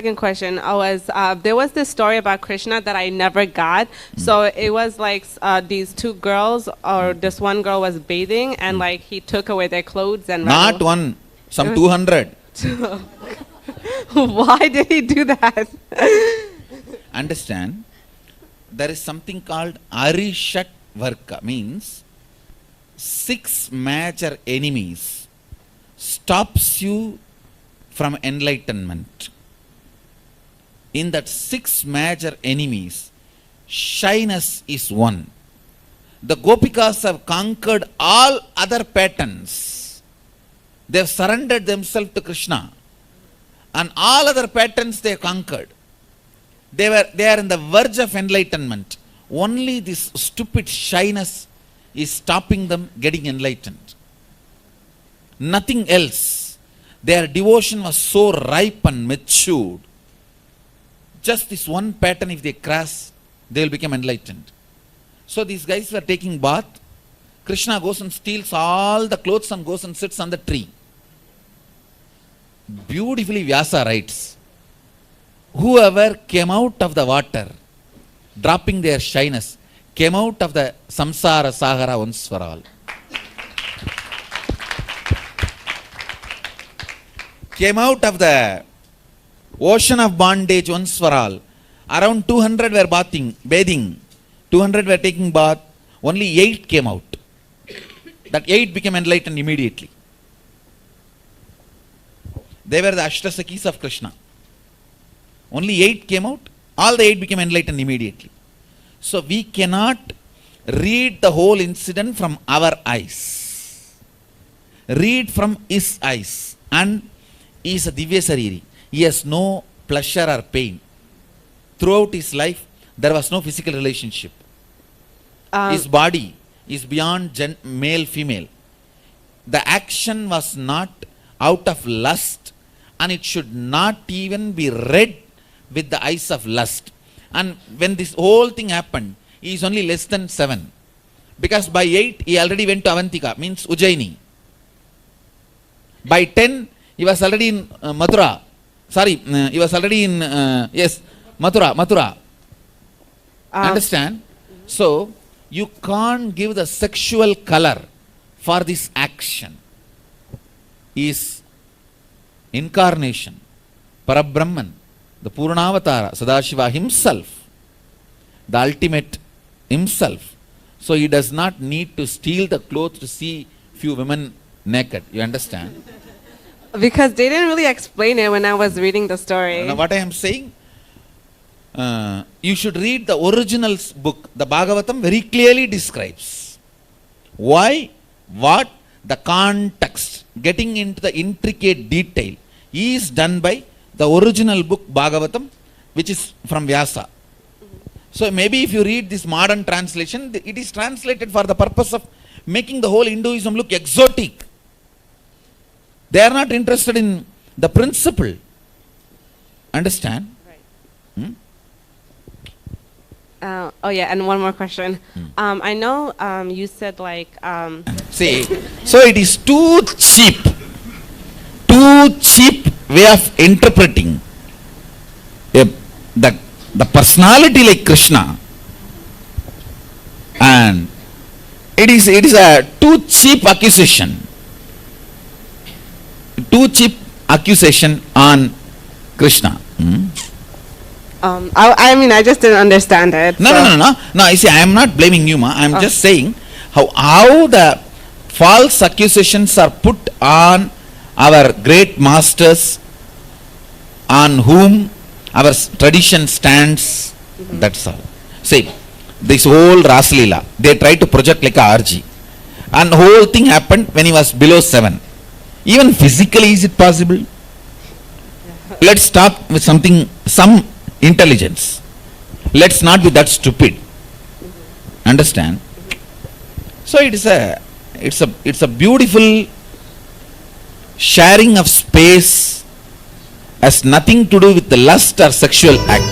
Second question was there was this story about Krishna that I never got. So it was like these two girls, or this one girl was bathing, and like he took away their clothes and Not one, some 200. Why did he do that? Understand? There is something called Arishat Varka, means 6 major enemies stops you from enlightenment. In that 6 major enemies, shyness is one. The Gopikas have conquered all other patterns. They have surrendered themselves to Krishna. And all other patterns they have conquered. They are in the verge of enlightenment. Only this stupid shyness is stopping them getting enlightened. Nothing else. Their devotion was so ripe and matured. Just this one pattern, if they cross, they will become enlightened. So these guys were taking bath. Krishna goes and steals all the clothes and goes and sits on the tree. Beautifully Vyasa writes, whoever came out of the water, dropping their shyness, came out of the samsara sagara once for all. Came out of the ocean of bondage once for all. Around 200 were bathing. 200 were taking bath. Only 8 came out. That 8 became enlightened immediately. They were the Ashtasakis of Krishna. Only 8 came out. All the 8 became enlightened immediately. So we cannot read the whole incident from our eyes. Read from his eyes. And he is a Divya Sariri. He has no pleasure or pain. Throughout his life, there was no physical relationship. His body is beyond male-female. The action was not out of lust, and it should not even be read with the eyes of lust. And when this whole thing happened, he is only less than 7. Because by 8, he already went to Avantika, means Ujjaini. By 10, he was already in Mathura. He was already in, Mathura. Understand? So, you can't give the sexual color for this action. Is incarnation, Parabrahman, the Purnavatara, Sadashiva himself, the ultimate himself. So he does not need to steal the clothes to see few women naked. You understand? Because they didn't really explain it when I was reading the story. Now what I am saying, you should read the original book. The Bhagavatam very clearly describes why, what, the context, getting into the intricate detail is done by the original book Bhagavatam, which is from Vyasa. So maybe if you read this modern translation, it is translated for the purpose of making the whole Hinduism look exotic. They are not interested in the principle. Understand? Right. And one more question. I know you said like... See, so it is too cheap way of interpreting the personality like Krishna, and it is a too cheap accusation on Krishna. I just didn't understand it. No. You see, I am not blaming you, ma. I am just saying how the false accusations are put on our great masters, on whom our tradition stands. That's all. See, this whole Rasalila, they try to project like a RG. And the whole thing happened when he was below 7. Even physically, is it possible? Let's talk with some intelligence. Let's not be that stupid. Understand? So it's a beautiful sharing of space, has nothing to do with the lust or sexual act.